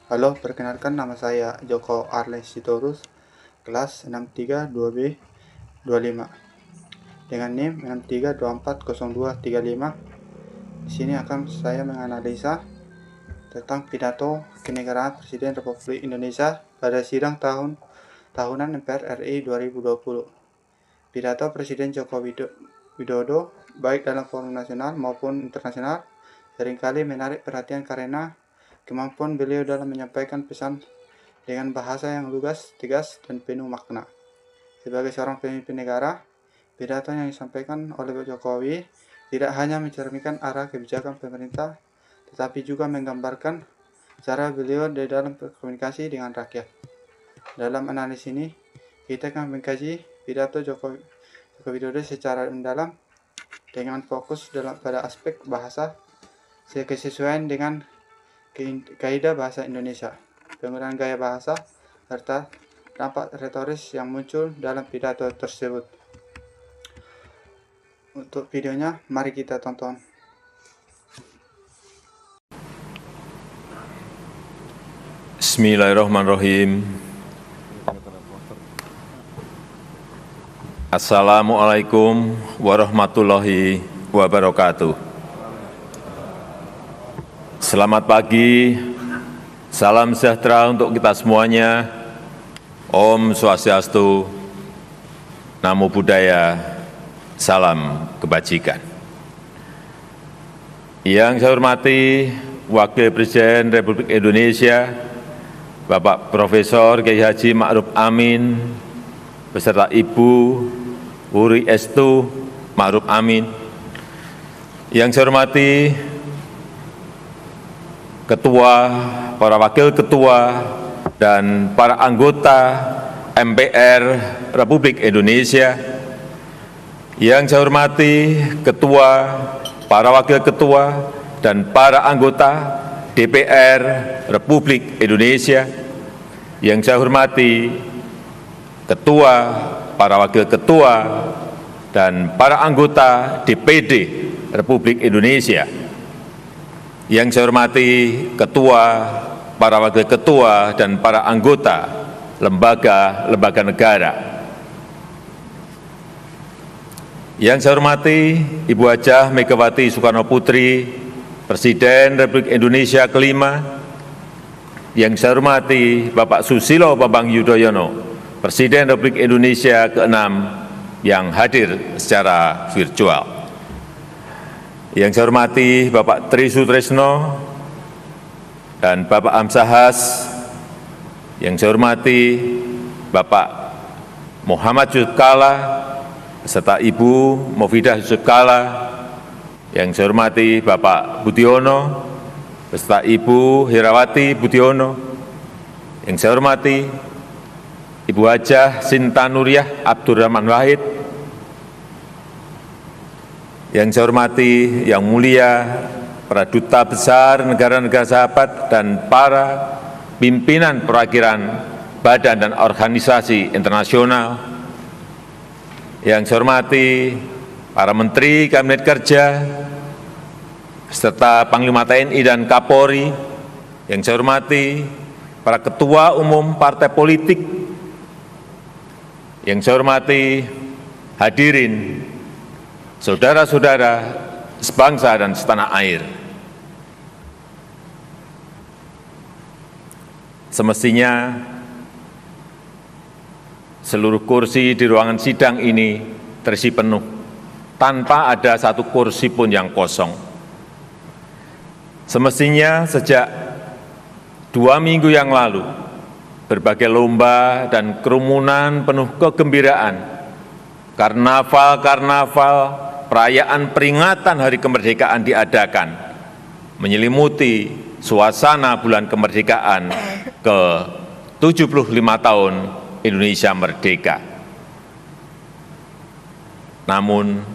Halo, perkenalkan nama saya Joko Arles Sitorus, kelas 632B25 dengan NIM 63240235. Di sini akan saya menganalisa tentang pidato kenegaraan Presiden Republik Indonesia pada sidang tahunan MPR RI 2020. Pidato Presiden Joko Widodo, baik dalam forum nasional maupun internasional, seringkali menarik perhatian karena kemampuan beliau dalam menyampaikan pesan dengan bahasa yang lugas, tegas, dan penuh makna. Sebagai seorang pemimpin negara, pidato yang disampaikan oleh Pak Jokowi tidak hanya mencerminkan arah kebijakan pemerintah, tetapi juga menggambarkan cara beliau di dalam berkomunikasi dengan rakyat. Dalam analisis ini, kita akan mengkaji pidato Joko Widodo secara mendalam dengan fokus pada aspek bahasa, kesesuaian dengan kaidah bahasa Indonesia, penggunaan gaya bahasa, serta dampak retoris yang muncul dalam pidato tersebut. Untuk videonya, mari kita tonton. Bismillahirrahmanirrahim. Assalamualaikum warahmatullahi wabarakatuh. Selamat pagi, salam sejahtera untuk kita semuanya. Om Swastiastu, Namo Buddhaya, salam kebajikan. Yang saya hormati Wakil Presiden Republik Indonesia, Bapak Profesor Kiai Haji Ma'ruf Amin, beserta Ibu Wuri Estu Ma'ruf Amin. Yang saya hormati Ketua, para Wakil Ketua, dan para anggota MPR Republik Indonesia. Yang saya hormati Ketua, para Wakil Ketua, dan para anggota DPR Republik Indonesia. Yang saya hormati Ketua, para Wakil Ketua, dan para anggota DPD Republik Indonesia. Yang saya hormati Ketua, para Wakil Ketua, dan para anggota lembaga-lembaga negara. Yang saya hormati Ibu Hajah Megawati Soekarno Putri, Presiden Republik Indonesia kelima. Yang saya hormati Bapak Susilo Bambang Yudhoyono, Presiden Republik Indonesia keenam yang hadir secara virtual. Yang saya hormati Bapak Tri Sutresno dan Bapak Amsahas. Yang saya hormati Bapak Muhammad Yusuf Kalla beserta Ibu Mufidah Yusuf Kalla. Yang saya hormati Bapak Budiono beserta Ibu Herawati Budiono. Yang saya hormati Ibu Hajah Sinta Nuriyah Abdurrahman Wahid. Yang saya hormati Yang Mulia para Duta Besar negara-negara sahabat dan para pimpinan perwakilan badan dan organisasi internasional. Yang saya hormati para Menteri Kabinet Kerja, serta Panglima TNI dan Kapolri. Yang saya hormati para Ketua Umum Partai Politik. Yang saya hormati hadirin, saudara-saudara sebangsa dan setanah air. Semestinya seluruh kursi di ruangan sidang ini terisi penuh, tanpa ada satu kursi pun yang kosong. Semestinya sejak 2 minggu yang lalu, berbagai lomba dan kerumunan penuh kegembiraan, karnaval-karnaval, perayaan peringatan Hari Kemerdekaan diadakan, menyelimuti suasana bulan kemerdekaan ke-75 tahun Indonesia merdeka. Namun,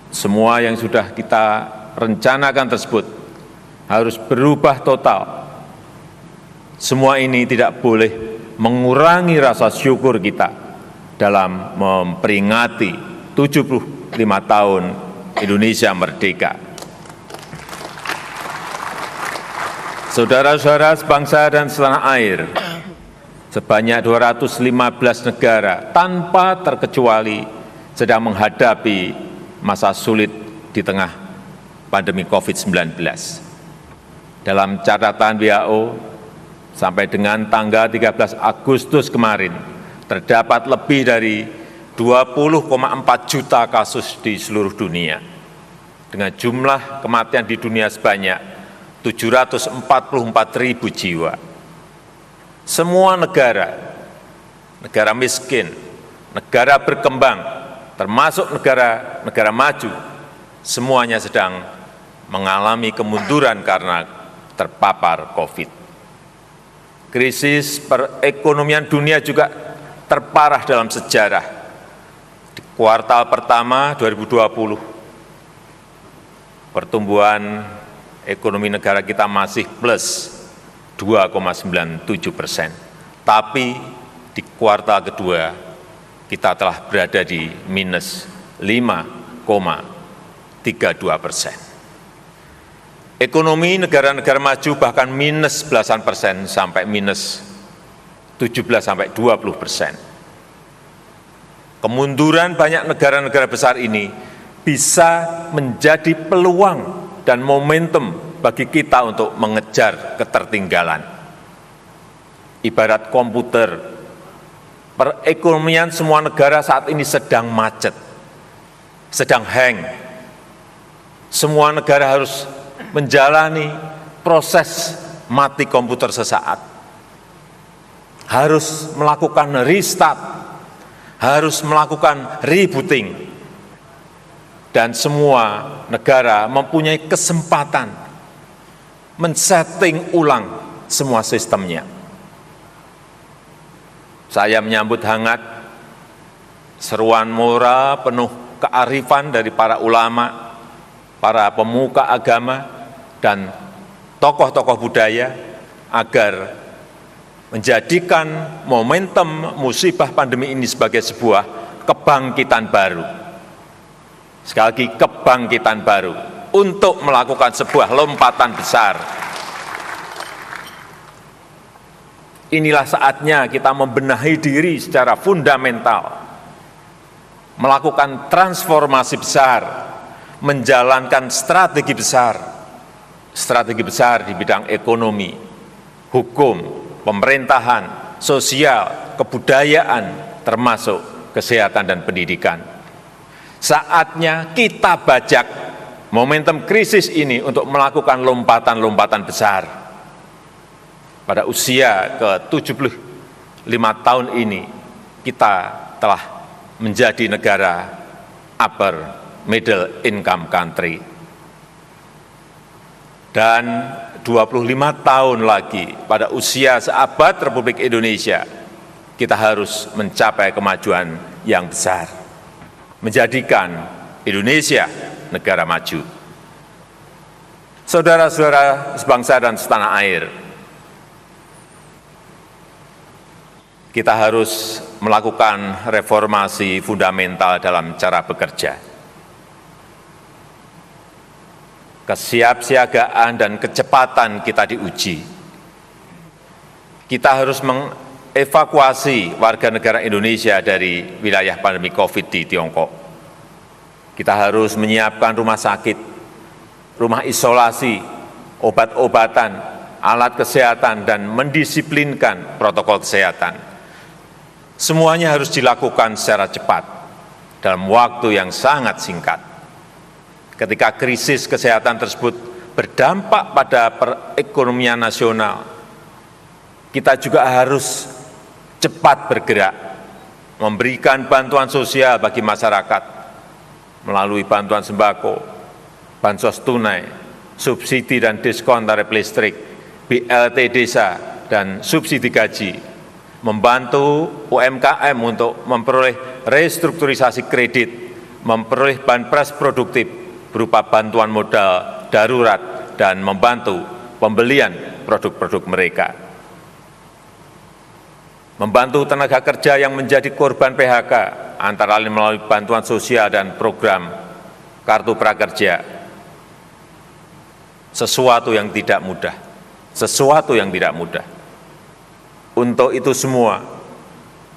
semua yang sudah kita rencanakan tersebut harus berubah total. Semua ini tidak boleh mengurangi rasa syukur kita dalam memperingati 75 tahun Indonesia merdeka. Saudara-saudara sebangsa dan setanah air, sebanyak 215 negara tanpa terkecuali sedang menghadapi masa sulit di tengah pandemi COVID-19. Dalam catatan WHO, sampai dengan tanggal 13 Agustus kemarin, terdapat lebih dari 20,4 juta kasus di seluruh dunia, dengan jumlah kematian di dunia sebanyak 744.000 jiwa. Semua negara, negara miskin, negara berkembang, termasuk negara maju, semuanya sedang mengalami kemunduran karena terpapar COVID. Krisis perekonomian dunia juga terparah dalam sejarah. Di kuartal pertama 2020, pertumbuhan ekonomi negara kita masih plus 2,97%. Tapi di kuartal kedua kita telah berada di minus 5,32%. Ekonomi negara-negara maju bahkan minus belasan persen sampai minus 17-20%. Kemunduran banyak negara-negara besar ini bisa menjadi peluang dan momentum bagi kita untuk mengejar ketertinggalan. Ibarat komputer, perekonomian semua negara saat ini sedang macet, sedang hang. Semua negara harus menjalani proses mati komputer sesaat, harus melakukan restart, harus melakukan rebooting, dan semua negara mempunyai kesempatan men-setting ulang semua sistemnya. Saya menyambut hangat seruan moral penuh kearifan dari para ulama, para pemuka agama, dan tokoh-tokoh budaya agar menjadikan momentum musibah pandemi ini sebagai sebuah kebangkitan baru. Sekali lagi, kebangkitan baru untuk melakukan sebuah lompatan besar. Inilah saatnya kita membenahi diri secara fundamental, melakukan transformasi besar, menjalankan strategi besar di bidang ekonomi, hukum, pemerintahan, sosial, kebudayaan, termasuk kesehatan dan pendidikan. Saatnya kita bajak momentum krisis ini untuk melakukan lompatan-lompatan besar. Pada usia ke-75 tahun ini, kita telah menjadi negara upper middle income country. Dan 25 tahun lagi pada usia seabad Republik Indonesia, kita harus mencapai kemajuan yang besar, menjadikan Indonesia negara maju. Saudara-saudara sebangsa dan setanah air, kita harus melakukan reformasi fundamental dalam cara bekerja. Kesiapsiagaan dan kecepatan kita diuji. Kita harus mengevakuasi warga negara Indonesia dari wilayah pandemi COVID di Tiongkok. Kita harus menyiapkan rumah sakit, rumah isolasi, obat-obatan, alat kesehatan, dan mendisiplinkan protokol kesehatan. Semuanya harus dilakukan secara cepat dalam waktu yang sangat singkat. Ketika krisis kesehatan tersebut berdampak pada perekonomian nasional, kita juga harus cepat bergerak, memberikan bantuan sosial bagi masyarakat melalui bantuan sembako, bansos tunai, subsidi dan diskon tarif listrik, BLT desa, dan subsidi gaji, membantu UMKM untuk memperoleh restrukturisasi kredit, memperoleh banpres produktif, berupa bantuan modal darurat dan membantu pembelian produk-produk mereka. Membantu tenaga kerja yang menjadi korban PHK, antara lain melalui bantuan sosial dan program Kartu Prakerja. Sesuatu yang tidak mudah, sesuatu yang tidak mudah. Untuk itu semua,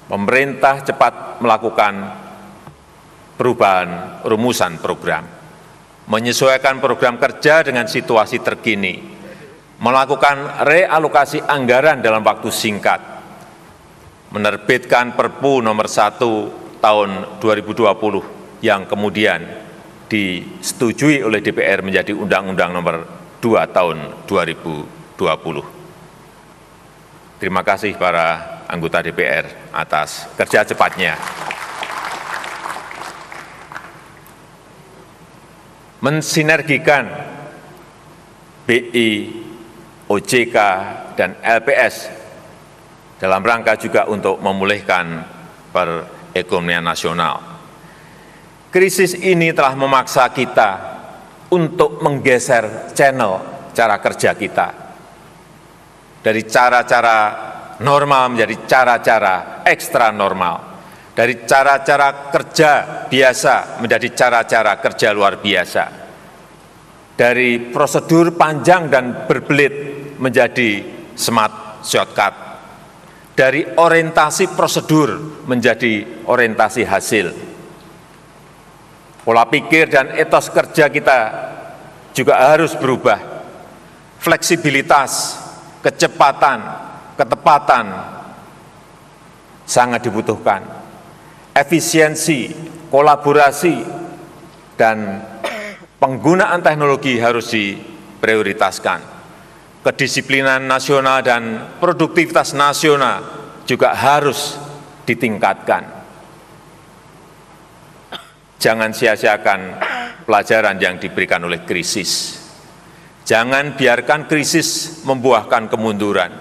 pemerintah cepat melakukan perubahan rumusan program, menyesuaikan program kerja dengan situasi terkini, melakukan realokasi anggaran dalam waktu singkat, menerbitkan Perpu nomor 1 tahun 2020 yang kemudian disetujui oleh DPR menjadi Undang-Undang nomor 2 tahun 2020. Terima kasih para anggota DPR atas kerja cepatnya. Mensinergikan BI, OJK, dan LPS dalam rangka juga untuk memulihkan perekonomian nasional. Krisis ini telah memaksa kita untuk menggeser channel cara kerja kita dari cara-cara normal menjadi cara-cara ekstra normal, dari cara-cara kerja biasa menjadi cara-cara kerja luar biasa, dari prosedur panjang dan berbelit menjadi smart shortcut, dari orientasi prosedur menjadi orientasi hasil. Pola pikir dan etos kerja kita juga harus berubah. Fleksibilitas, kecepatan, ketepatan sangat dibutuhkan. Efisiensi, kolaborasi, dan penggunaan teknologi harus diprioritaskan. Kedisiplinan nasional dan produktivitas nasional juga harus ditingkatkan. Jangan sia-siakan pelajaran yang diberikan oleh krisis. Jangan biarkan krisis membuahkan kemunduran.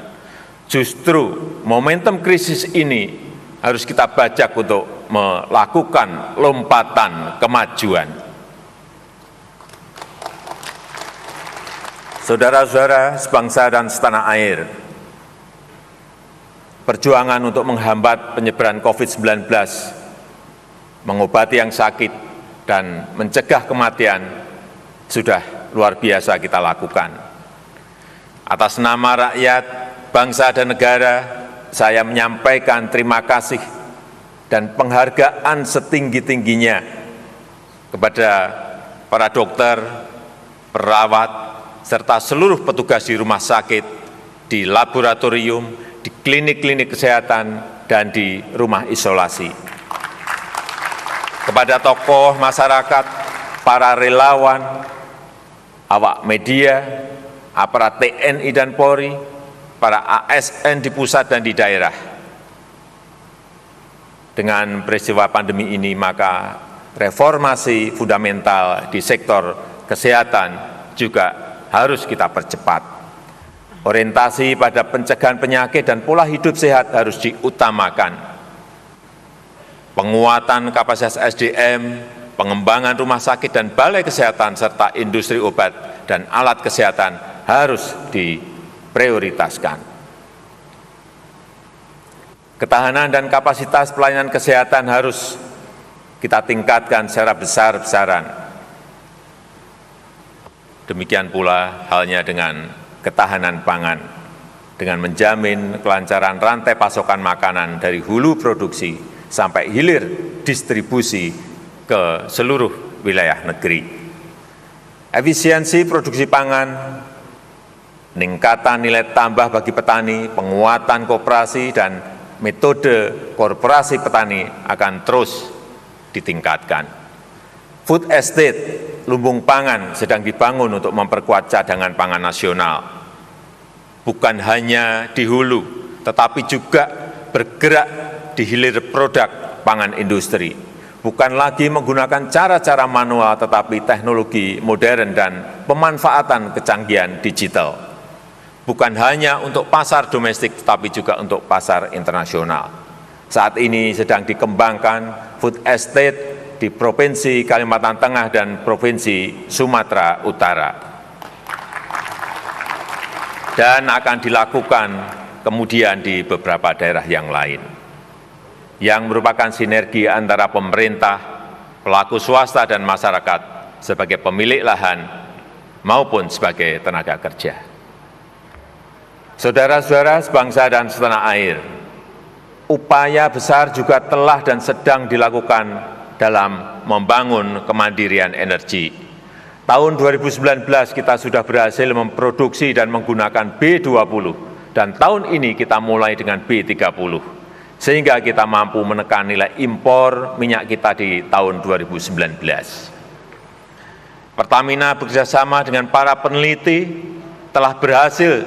Justru momentum krisis ini harus kita bajak untuk melakukan lompatan kemajuan. Saudara-saudara sebangsa dan setanah air, perjuangan untuk menghambat penyebaran COVID-19, mengobati yang sakit, dan mencegah kematian sudah luar biasa kita lakukan. Atas nama rakyat, bangsa, dan negara, saya menyampaikan terima kasih dan penghargaan setinggi-tingginya kepada para dokter, perawat, serta seluruh petugas di rumah sakit, di laboratorium, di klinik-klinik kesehatan, dan di rumah isolasi. Kepada tokoh masyarakat, para relawan, awak media, aparat TNI dan Polri, para ASN di pusat dan di daerah. Dengan peristiwa pandemi ini, maka reformasi fundamental di sektor kesehatan juga harus kita percepat. Orientasi pada pencegahan penyakit dan pola hidup sehat harus diutamakan. Penguatan kapasitas SDM, pengembangan rumah sakit dan balai kesehatan, serta industri obat dan alat kesehatan harus diprioritaskan. Ketahanan dan kapasitas pelayanan kesehatan harus kita tingkatkan secara besar-besaran. Demikian pula halnya dengan ketahanan pangan, dengan menjamin kelancaran rantai pasokan makanan dari hulu produksi sampai hilir distribusi ke seluruh wilayah negeri. Efisiensi produksi pangan, peningkatan nilai tambah bagi petani, penguatan koperasi, dan metode korporasi petani akan terus ditingkatkan. Food estate, lumbung pangan sedang dibangun untuk memperkuat cadangan pangan nasional. Bukan hanya di hulu, tetapi juga bergerak di hilir produk pangan industri. Bukan lagi menggunakan cara-cara manual, tetapi teknologi modern dan pemanfaatan kecanggihan digital. Bukan hanya untuk pasar domestik, tetapi juga untuk pasar internasional. Saat ini sedang dikembangkan food estate di Provinsi Kalimantan Tengah dan Provinsi Sumatera Utara. Dan akan dilakukan kemudian di beberapa daerah yang lain, yang merupakan sinergi antara pemerintah, pelaku swasta, dan masyarakat sebagai pemilik lahan maupun sebagai tenaga kerja. Saudara-saudara sebangsa dan setanah air, upaya besar juga telah dan sedang dilakukan dalam membangun kemandirian energi. Tahun 2019 kita sudah berhasil memproduksi dan menggunakan B20 dan tahun ini kita mulai dengan B30 sehingga kita mampu menekan nilai impor minyak kita di tahun 2019. Pertamina bekerjasama dengan para peneliti telah berhasil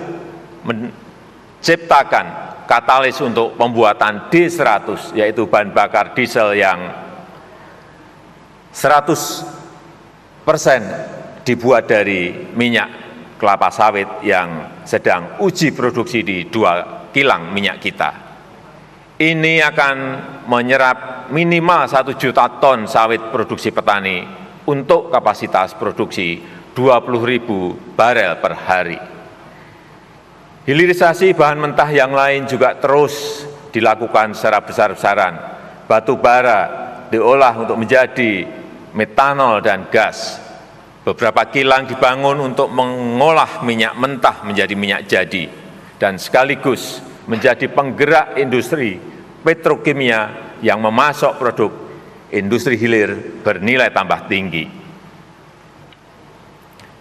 menciptakan katalis untuk pembuatan D100, yaitu bahan bakar diesel yang 100% dibuat dari minyak kelapa sawit yang sedang uji produksi di 2 kilang minyak kita. Ini akan menyerap minimal 1 juta ton sawit produksi petani untuk kapasitas produksi 20.000 barel per hari. Hilirisasi bahan mentah yang lain juga terus dilakukan secara besar-besaran. Batu bara diolah untuk menjadi metanol dan gas. Beberapa kilang dibangun untuk mengolah minyak mentah menjadi minyak jadi dan sekaligus menjadi penggerak industri petrokimia yang memasok produk industri hilir bernilai tambah tinggi.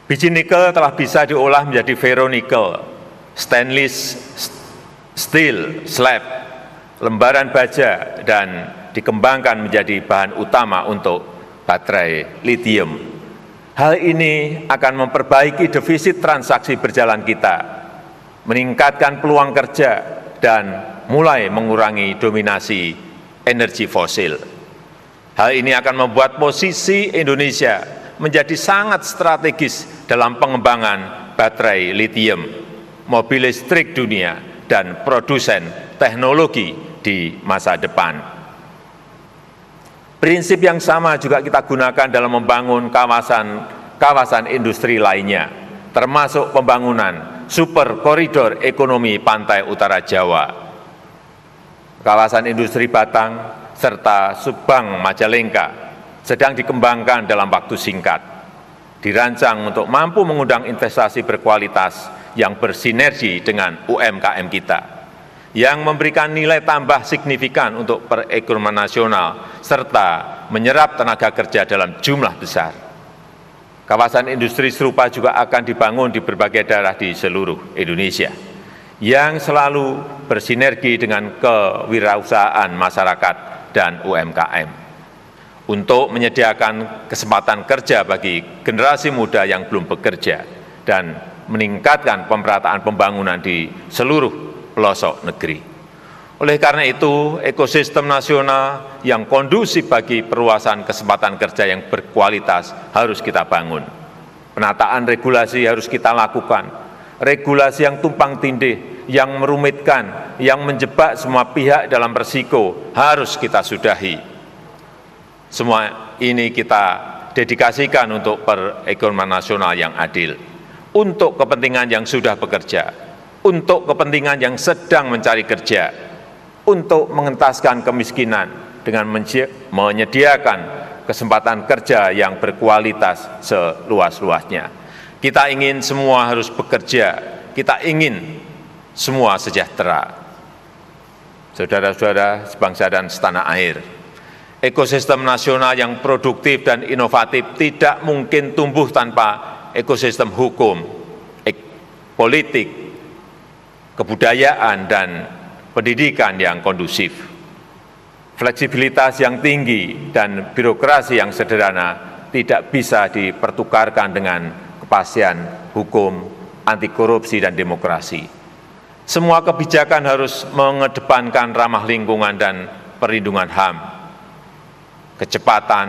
Biji nikel telah bisa diolah menjadi ferronikel, stainless steel slab, lembaran baja, dan dikembangkan menjadi bahan utama untuk baterai lithium. Hal ini akan memperbaiki defisit transaksi berjalan kita, meningkatkan peluang kerja, dan mulai mengurangi dominasi energi fosil. Hal ini akan membuat posisi Indonesia menjadi sangat strategis dalam pengembangan baterai lithium, mobil listrik dunia, dan produsen teknologi di masa depan. Prinsip yang sama juga kita gunakan dalam membangun kawasan industri lainnya, termasuk pembangunan super koridor ekonomi pantai utara Jawa, kawasan industri Batang, serta Subang Majalengka sedang dikembangkan dalam waktu singkat, dirancang untuk mampu mengundang investasi berkualitas yang bersinergi dengan UMKM kita, yang memberikan nilai tambah signifikan untuk perekonomian nasional, serta menyerap tenaga kerja dalam jumlah besar. Kawasan industri serupa juga akan dibangun di berbagai daerah di seluruh Indonesia, yang selalu bersinergi dengan kewirausahaan masyarakat dan UMKM untuk menyediakan kesempatan kerja bagi generasi muda yang belum bekerja dan meningkatkan pemerataan pembangunan di seluruh pelosok negeri. Oleh karena itu, ekosistem nasional yang kondusif bagi perluasan kesempatan kerja yang berkualitas harus kita bangun. Penataan regulasi harus kita lakukan. Regulasi yang tumpang tindih, yang merumitkan, yang menjebak semua pihak dalam risiko harus kita sudahi. Semua ini kita dedikasikan untuk perekonomian nasional yang adil, untuk kepentingan yang sudah bekerja, untuk kepentingan yang sedang mencari kerja, untuk mengentaskan kemiskinan dengan menyediakan kesempatan kerja yang berkualitas seluas-luasnya. Kita ingin semua harus bekerja, kita ingin semua sejahtera. Saudara-saudara sebangsa dan setanah air, ekosistem nasional yang produktif dan inovatif tidak mungkin tumbuh tanpa ekosistem hukum, politik, kebudayaan, dan pendidikan yang kondusif. Fleksibilitas yang tinggi dan birokrasi yang sederhana tidak bisa dipertukarkan dengan kepastian hukum, anti korupsi, dan demokrasi. Semua kebijakan harus mengedepankan ramah lingkungan dan perlindungan HAM. Kecepatan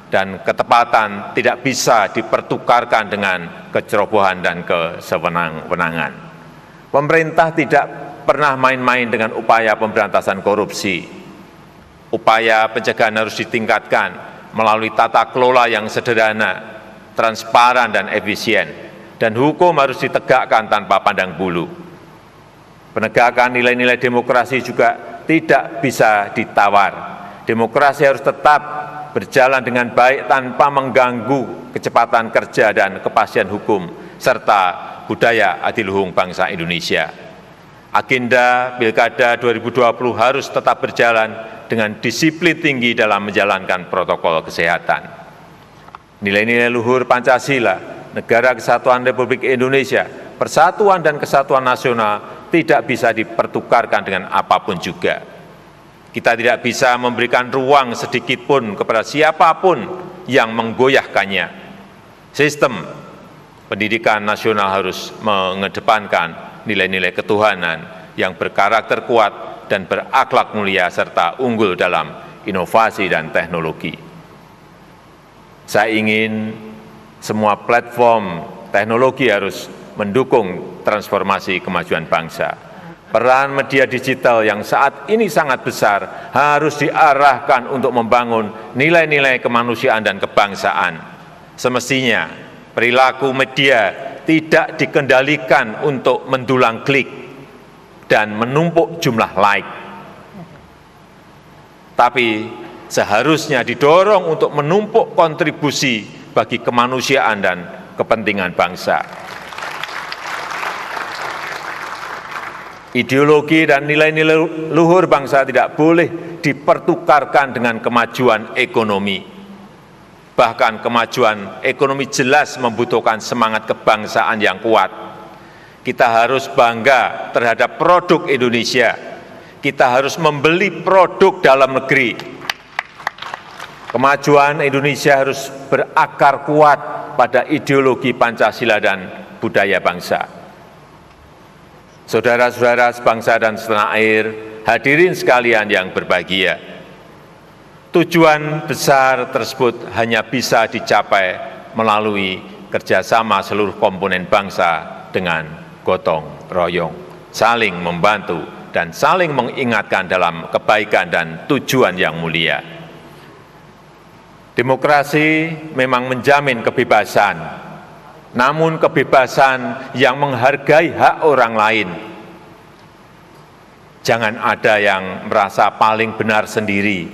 dan ketepatan tidak bisa dipertukarkan dengan kecerobohan dan kesewenang-wenangan. Pemerintah tidak pernah main-main dengan upaya pemberantasan korupsi. Upaya pencegahan harus ditingkatkan melalui tata kelola yang sederhana, transparan, dan efisien, dan hukum harus ditegakkan tanpa pandang bulu. Penegakan nilai-nilai demokrasi juga tidak bisa ditawar. Demokrasi harus tetap berjalan dengan baik tanpa mengganggu kecepatan kerja dan kepastian hukum, serta budaya adiluhung bangsa Indonesia. Agenda Pilkada 2020 harus tetap berjalan dengan disiplin tinggi dalam menjalankan protokol kesehatan. Nilai-nilai luhur Pancasila, Negara Kesatuan Republik Indonesia, persatuan dan kesatuan nasional tidak bisa dipertukarkan dengan apapun juga. Kita tidak bisa memberikan ruang sedikitpun kepada siapapun yang menggoyahkannya. Sistem pendidikan nasional harus mengedepankan nilai-nilai ketuhanan yang berkarakter kuat dan berakhlak mulia serta unggul dalam inovasi dan teknologi. Saya ingin semua platform teknologi harus mendukung transformasi kemajuan bangsa. Peran media digital yang saat ini sangat besar harus diarahkan untuk membangun nilai-nilai kemanusiaan dan kebangsaan. Semestinya perilaku media tidak dikendalikan untuk mendulang klik dan menumpuk jumlah like, tapi seharusnya didorong untuk menumpuk kontribusi bagi kemanusiaan dan kepentingan bangsa. Ideologi dan nilai-nilai luhur bangsa tidak boleh dipertukarkan dengan kemajuan ekonomi. Bahkan kemajuan ekonomi jelas membutuhkan semangat kebangsaan yang kuat. Kita harus bangga terhadap produk Indonesia. Kita harus membeli produk dalam negeri. Kemajuan Indonesia harus berakar kuat pada ideologi Pancasila dan budaya bangsa. Saudara-saudara sebangsa dan setanah air, hadirin sekalian yang berbahagia, tujuan besar tersebut hanya bisa dicapai melalui kerjasama seluruh komponen bangsa dengan gotong royong, saling membantu dan saling mengingatkan dalam kebaikan dan tujuan yang mulia. Demokrasi memang menjamin kebebasan, namun kebebasan yang menghargai hak orang lain. Jangan ada yang merasa paling benar sendiri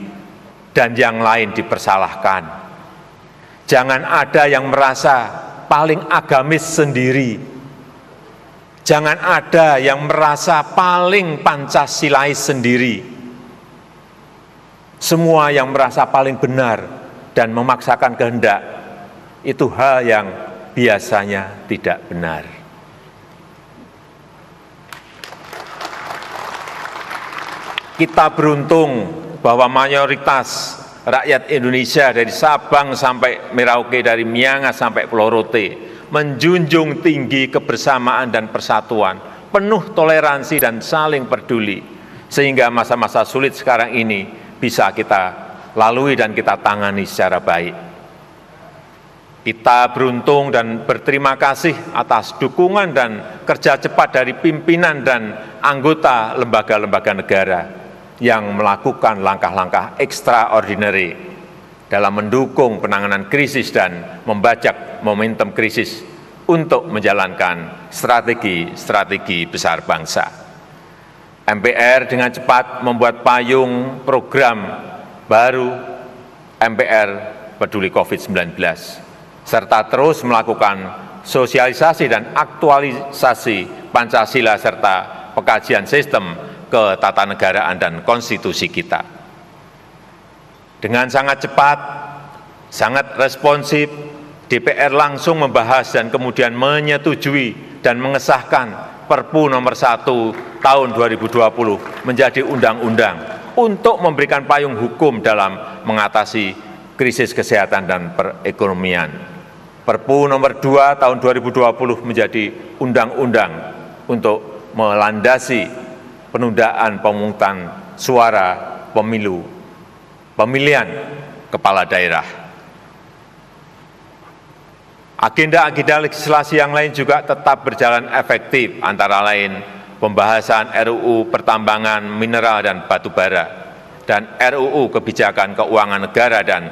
dan yang lain dipersalahkan. Jangan ada yang merasa paling agamis sendiri. Jangan ada yang merasa paling Pancasilais sendiri. Semua yang merasa paling benar dan memaksakan kehendak, itu hal yang biasanya tidak benar. Kita beruntung bahwa mayoritas rakyat Indonesia dari Sabang sampai Merauke, dari Miangas sampai Pulau Rote, menjunjung tinggi kebersamaan dan persatuan, penuh toleransi dan saling peduli, sehingga masa-masa sulit sekarang ini bisa kita lalui dan kita tangani secara baik. Kita beruntung dan berterima kasih atas dukungan dan kerja cepat dari pimpinan dan anggota lembaga-lembaga negara yang melakukan langkah-langkah extraordinary dalam mendukung penanganan krisis dan membajak momentum krisis untuk menjalankan strategi-strategi besar bangsa. MPR dengan cepat membuat payung program baru MPR Peduli COVID-19, serta terus melakukan sosialisasi dan aktualisasi Pancasila serta pengkajian sistem ketatanegaraan dan konstitusi kita. Dengan sangat cepat, sangat responsif, DPR langsung membahas dan kemudian menyetujui dan mengesahkan Perpu nomor 1 tahun 2020 menjadi undang-undang untuk memberikan payung hukum dalam mengatasi krisis kesehatan dan perekonomian. Perpu nomor 2 tahun 2020 menjadi undang-undang untuk melandasi penundaan pemungutan suara pemilihan kepala daerah. Agenda-agenda legislasi yang lain juga tetap berjalan efektif, antara lain pembahasan RUU Pertambangan Mineral dan Batubara dan RUU Kebijakan Keuangan Negara dan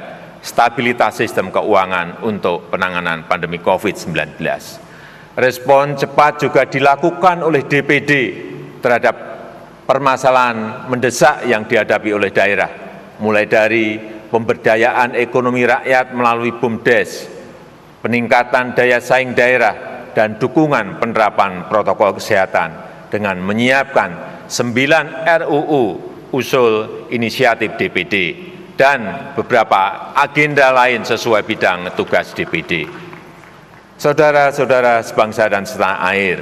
Stabilitas Sistem Keuangan untuk penanganan pandemi COVID-19. Respon cepat juga dilakukan oleh DPD terhadap permasalahan mendesak yang dihadapi oleh daerah, mulai dari pemberdayaan ekonomi rakyat melalui BUMDes, peningkatan daya saing daerah, dan dukungan penerapan protokol kesehatan, dengan menyiapkan 9 RUU usul inisiatif DPD dan beberapa agenda lain sesuai bidang tugas DPD. Saudara-saudara sebangsa dan setanah air,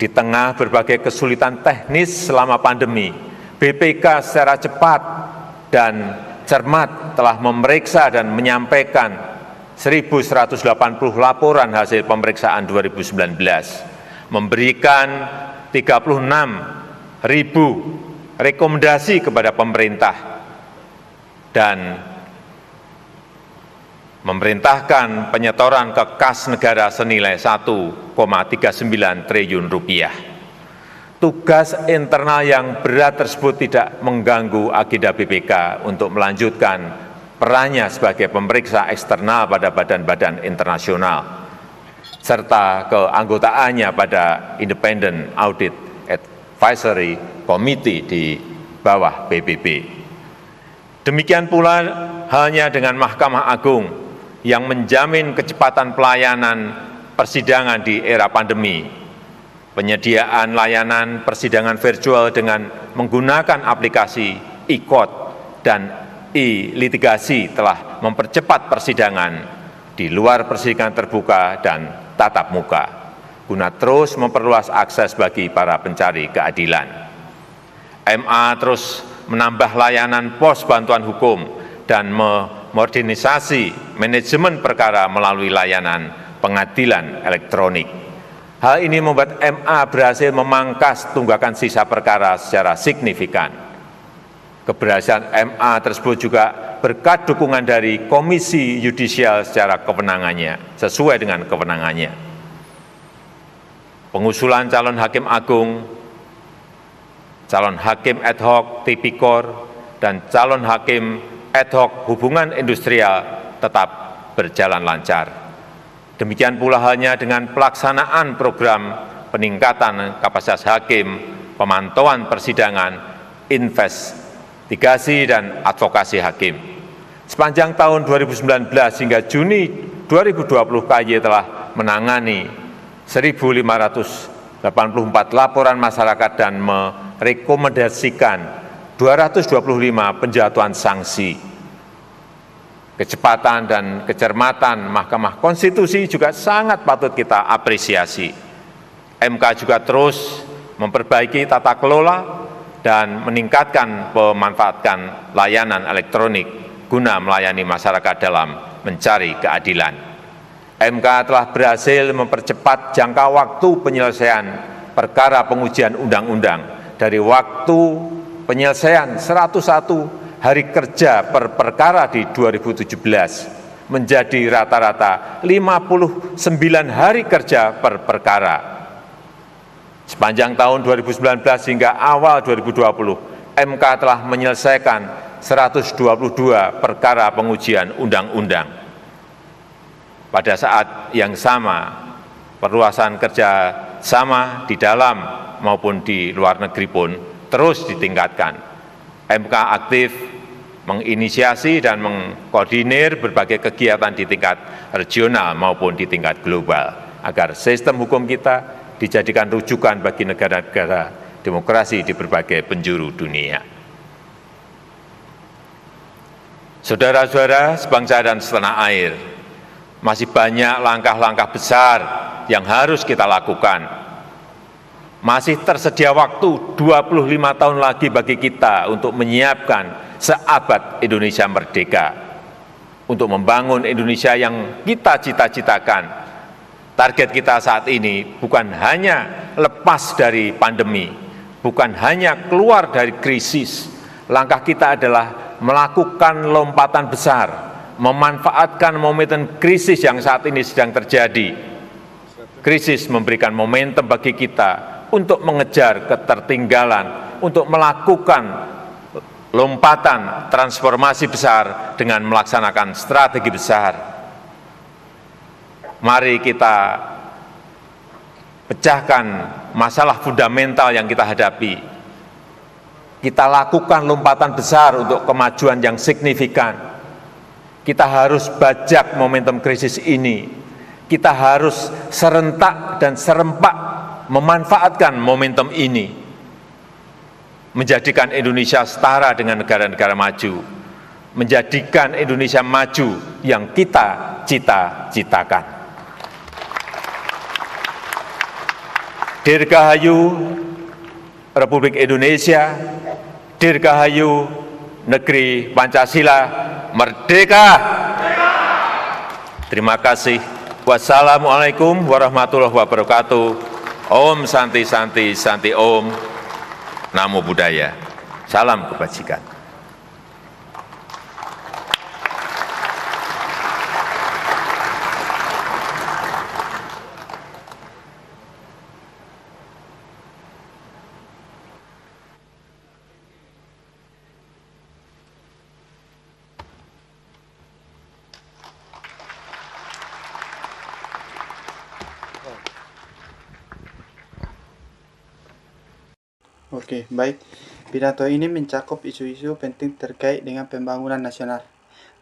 di tengah berbagai kesulitan teknis selama pandemi, BPK secara cepat dan cermat telah memeriksa dan menyampaikan 1.180 laporan hasil pemeriksaan 2019, memberikan 36.000 rekomendasi kepada pemerintah, dan memerintahkan penyetoran ke kas negara senilai 1,39 triliun rupiah. Tugas internal yang berat tersebut tidak mengganggu agenda BPK untuk melanjutkan perannya sebagai pemeriksa eksternal pada badan-badan internasional, serta keanggotaannya pada Independent Audit Advisory Committee di bawah PBB. Demikian pula halnya dengan Mahkamah Agung yang menjamin kecepatan pelayanan persidangan di era pandemi. Penyediaan layanan persidangan virtual dengan menggunakan aplikasi e-court dan e-litigasi telah mempercepat persidangan di luar persidangan terbuka dan tatap muka, guna terus memperluas akses bagi para pencari keadilan. MA terus menambah layanan pos bantuan hukum dan memodernisasi manajemen perkara melalui layanan pengadilan elektronik. Hal ini membuat MA berhasil memangkas tunggakan sisa perkara secara signifikan. Keberhasilan MA tersebut juga berkat dukungan dari Komisi Yudisial secara kewenangannya, sesuai dengan kewenangannya. Pengusulan calon hakim agung, calon hakim ad hoc tipikor, dan calon hakim ad hoc hubungan industrial tetap berjalan lancar. Demikian pula halnya dengan pelaksanaan program peningkatan kapasitas hakim, pemantauan persidangan, investigasi dan advokasi hakim. Sepanjang tahun 2019 hingga Juni 2020, KY telah menangani 1.584 laporan masyarakat dan merekomendasikan 225 penjatuhan sanksi. Kecepatan dan kecermatan Mahkamah Konstitusi juga sangat patut kita apresiasi. MK juga terus memperbaiki tata kelola dan meningkatkan pemanfaatan layanan elektronik guna melayani masyarakat dalam mencari keadilan. MK telah berhasil mempercepat jangka waktu penyelesaian perkara pengujian undang-undang dari waktu penyelesaian 101 hari kerja per perkara di 2017 menjadi rata-rata 59 hari kerja per perkara. Sepanjang tahun 2019 hingga awal 2020, MK telah menyelesaikan 122 perkara pengujian undang-undang. Pada saat yang sama, perluasan kerja sama di dalam maupun di luar negeri pun terus ditingkatkan. MK aktif menginisiasi dan mengkoordinir berbagai kegiatan di tingkat regional maupun di tingkat global, agar sistem hukum kita dijadikan rujukan bagi negara-negara demokrasi di berbagai penjuru dunia. Saudara-saudara sebangsa dan setanah air, masih banyak langkah-langkah besar yang harus kita lakukan. Masih tersedia waktu 25 tahun lagi bagi kita untuk menyiapkan seabad Indonesia merdeka, untuk membangun Indonesia yang kita cita-citakan. Target kita saat ini bukan hanya lepas dari pandemi, bukan hanya keluar dari krisis. Langkah kita adalah melakukan lompatan besar, memanfaatkan momentum krisis yang saat ini sedang terjadi. Krisis memberikan momentum bagi kita untuk mengejar ketertinggalan, untuk melakukan lompatan transformasi besar dengan melaksanakan strategi besar. Mari kita pecahkan masalah fundamental yang kita hadapi. Kita lakukan lompatan besar untuk kemajuan yang signifikan. Kita harus bajak momentum krisis ini. Kita harus serentak dan serempak memanfaatkan momentum ini, menjadikan Indonesia setara dengan negara-negara maju, menjadikan Indonesia maju yang kita cita-citakan. Dirgahayu Republik Indonesia, Dirgahayu Negeri Pancasila, Merdeka! Terima kasih. Wassalamualaikum warahmatullahi wabarakatuh. Om Santi Santi Santi Om. Namo Buddhaya. Salam kebajikan. Oke, baik. Pidato ini mencakup isu-isu penting terkait dengan pembangunan nasional,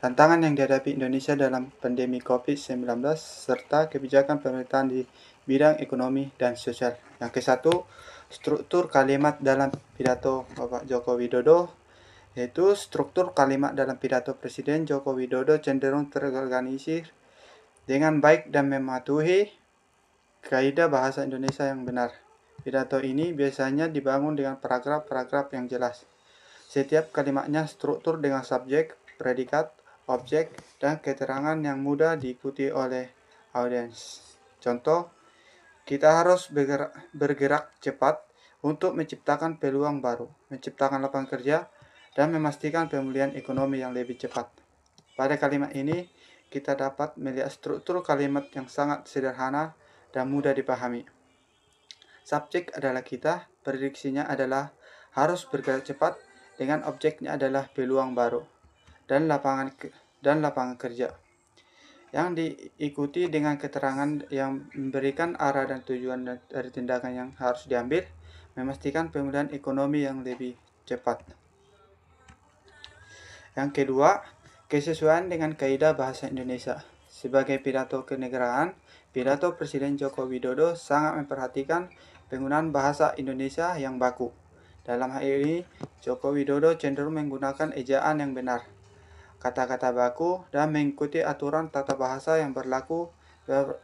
tantangan yang dihadapi Indonesia dalam pandemi COVID-19, serta kebijakan pemerintahan di bidang ekonomi dan sosial. Yang ke-1, struktur kalimat dalam pidato Bapak Joko Widodo, yaitu struktur kalimat dalam pidato Presiden Joko Widodo cenderung terorganisir dengan baik dan mematuhi kaidah bahasa Indonesia yang benar. Pidato ini biasanya dibangun dengan paragraf-paragraf yang jelas. Setiap kalimatnya struktur dengan subjek, predikat, objek, dan keterangan yang mudah diikuti oleh audiens. Contoh, kita harus bergerak cepat untuk menciptakan peluang baru, menciptakan lapangan kerja, dan memastikan pemulihan ekonomi yang lebih cepat. Pada kalimat ini, kita dapat melihat struktur kalimat yang sangat sederhana dan mudah dipahami. Subjek adalah kita, prediksinya adalah harus bergerak cepat, dengan objeknya adalah peluang baru dan lapangan kerja, yang diikuti dengan keterangan yang memberikan arah dan tujuan dari tindakan yang harus diambil, memastikan pemulihan ekonomi yang lebih cepat. Yang kedua, kesesuaian dengan kaidah bahasa Indonesia. Sebagai pidato kenegaraan, pidato Presiden Joko Widodo sangat memperhatikan penggunaan bahasa Indonesia yang baku. Dalam hal ini, Joko Widodo cenderung menggunakan ejaan yang benar, kata-kata baku, dan mengikuti aturan tata bahasa yang berlaku.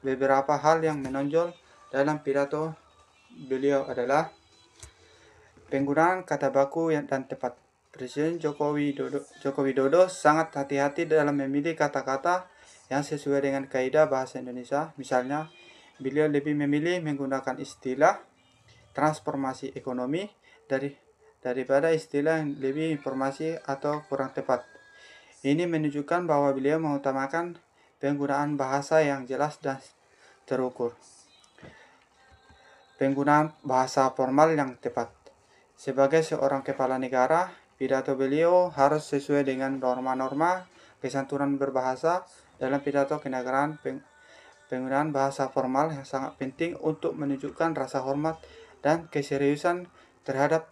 Beberapa hal yang menonjol dalam pidato beliau adalah penggunaan kata baku dan tepat. Presiden Joko Widodo sangat hati-hati dalam memilih kata-kata yang sesuai dengan kaidah bahasa Indonesia. Misalnya, beliau lebih memilih menggunakan istilah transformasi ekonomi daripada istilah yang lebih informasi atau kurang tepat. Ini menunjukkan bahwa beliau mengutamakan penggunaan bahasa yang jelas dan terukur. Penggunaan bahasa formal yang tepat. Sebagai seorang kepala negara, pidato beliau harus sesuai dengan norma-norma kesantunan berbahasa. Dalam pidato kenegaraan, penggunaan bahasa formal yang sangat penting untuk menunjukkan rasa hormat dan keseriusan terhadap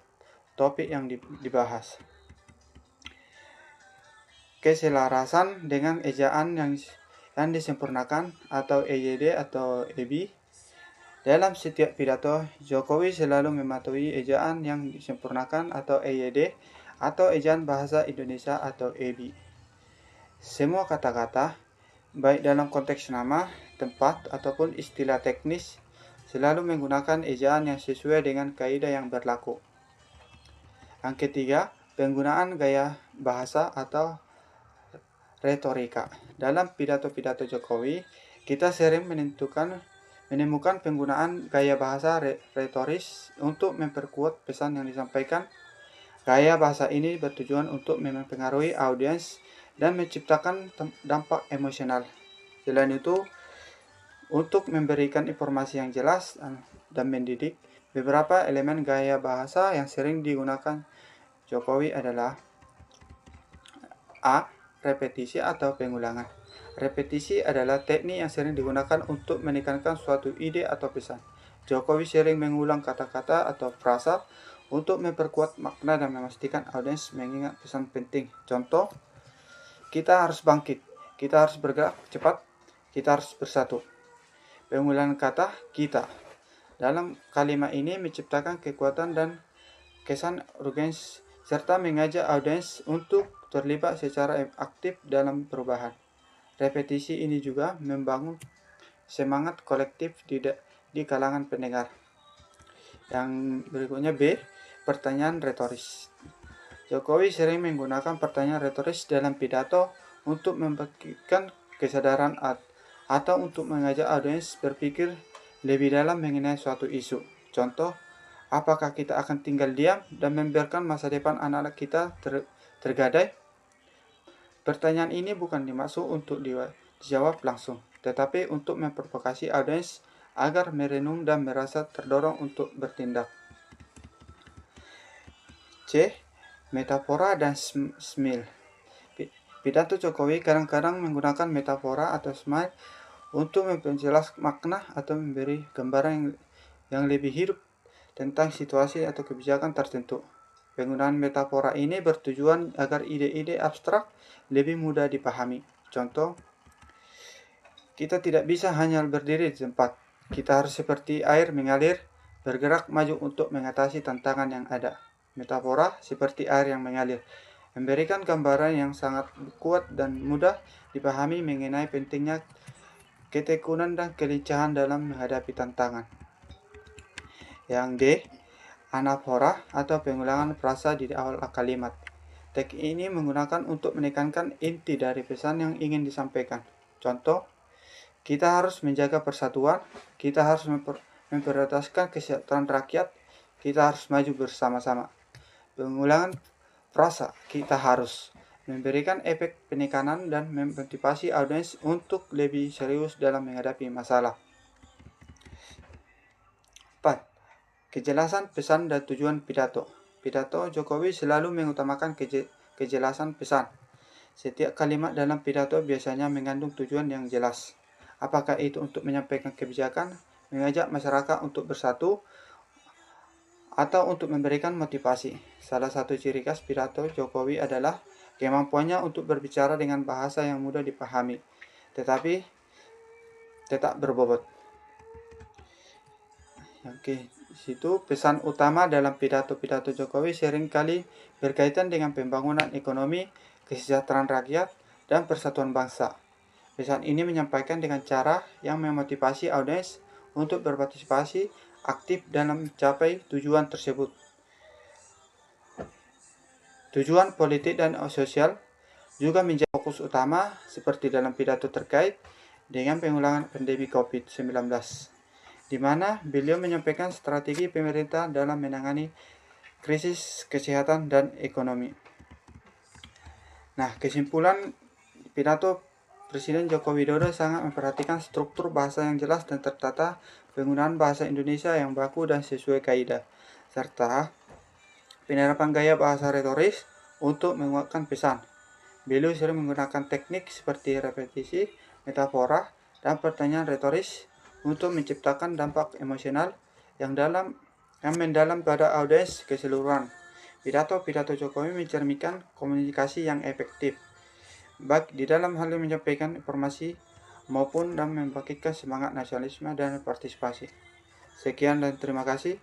topik yang dibahas. Keselarasan dengan ejaan yang disempurnakan atau EYD atau EB. Dalam setiap pidato, Jokowi selalu mematuhi ejaan yang disempurnakan atau EYD atau ejaan bahasa Indonesia atau EB. Semua kata-kata, baik dalam konteks nama, tempat, ataupun istilah teknis, selalu menggunakan ejaan yang sesuai dengan kaidah yang berlaku. Yang ketiga, penggunaan gaya bahasa atau retorika. Dalam pidato-pidato Jokowi, kita sering menemukan penggunaan gaya bahasa retoris untuk memperkuat pesan yang disampaikan. Gaya bahasa ini bertujuan untuk mempengaruhi audiens dan menciptakan dampak emosional. Selain itu, untuk memberikan informasi yang jelas dan mendidik, beberapa elemen gaya bahasa yang sering digunakan Jokowi adalah A. Repetisi atau pengulangan. Repetisi adalah teknik yang sering digunakan untuk menekankan suatu ide atau pesan. Jokowi sering mengulang kata-kata atau frasa untuk memperkuat makna dan memastikan audiens mengingat pesan penting. Contoh, kita harus bangkit, kita harus bergerak cepat, kita harus bersatu. Pengulangan kata kita. Dalam kalimat ini menciptakan kekuatan dan kesan urgensi serta mengajak audiens untuk terlibat secara aktif dalam perubahan. Repetisi ini juga membangun semangat kolektif di kalangan pendengar. Yang berikutnya B, pertanyaan retoris. Jokowi sering menggunakan pertanyaan retoris dalam pidato untuk membangkitkan kesadaran atau untuk mengajak audiens berpikir lebih dalam mengenai suatu isu. Contoh, apakah kita akan tinggal diam dan membiarkan masa depan anak-anak kita tergadai? Pertanyaan ini bukan dimaksud untuk dijawab langsung, tetapi untuk memprovokasi audiens agar merenung dan merasa terdorong untuk bertindak. C. Metafora dan smile. Pidato Jokowi kadang-kadang menggunakan metafora atau smile untuk memperjelas makna atau memberi gambaran yang lebih hidup tentang situasi atau kebijakan tertentu. Penggunaan metafora ini bertujuan agar ide-ide abstrak lebih mudah dipahami. Contoh, kita tidak bisa hanya berdiri di tempat. Kita harus seperti air mengalir, bergerak maju untuk mengatasi tantangan yang ada. Metafora seperti air yang mengalir, memberikan gambaran yang sangat kuat dan mudah dipahami mengenai pentingnya ketekunan dan kelincahan dalam menghadapi tantangan. Yang D, anafora atau pengulangan frasa di awal kalimat. Teknik ini menggunakan untuk menekankan inti dari pesan yang ingin disampaikan. Contoh, kita harus menjaga persatuan, kita harus memprioritaskan kesejahteraan rakyat, kita harus maju bersama-sama. Pengulangan frasa kita harus memberikan efek penekanan dan memotivasi audiens untuk lebih serius dalam menghadapi masalah. 4. Kejelasan pesan dan tujuan pidato. Pidato Jokowi selalu mengutamakan kejelasan pesan. Setiap kalimat dalam pidato biasanya mengandung tujuan yang jelas. Apakah itu untuk menyampaikan kebijakan, mengajak masyarakat untuk bersatu, atau untuk memberikan motivasi. Salah satu ciri khas pidato Jokowi adalah kemampuannya untuk berbicara dengan bahasa yang mudah dipahami, tetapi tetap berbobot. Oke, situ pesan utama dalam pidato-pidato Jokowi seringkali berkaitan dengan pembangunan ekonomi, kesejahteraan rakyat, dan persatuan bangsa. Pesan ini menyampaikan dengan cara yang memotivasi audiens untuk berpartisipasi aktif dalam mencapai tujuan tersebut. Tujuan politik dan sosial juga menjadi fokus utama seperti dalam pidato terkait dengan pengulangan pandemi COVID-19, di mana beliau menyampaikan strategi pemerintah dalam menangani krisis kesehatan dan ekonomi. Nah, kesimpulan pidato Presiden Joko Widodo sangat memperhatikan struktur bahasa yang jelas dan tertata, penggunaan bahasa Indonesia yang baku dan sesuai kaidah, serta penerapan gaya bahasa retoris untuk menguatkan pesan. Beliau sering menggunakan teknik seperti repetisi, metafora, dan pertanyaan retoris untuk menciptakan dampak emosional yang mendalam pada audiens keseluruhan. Pidato-pidato Jokowi mencerminkan komunikasi yang efektif, baik di dalam hal menyampaikan informasi maupun dalam membangkitkan semangat nasionalisme dan partisipasi. Sekian dan terima kasih.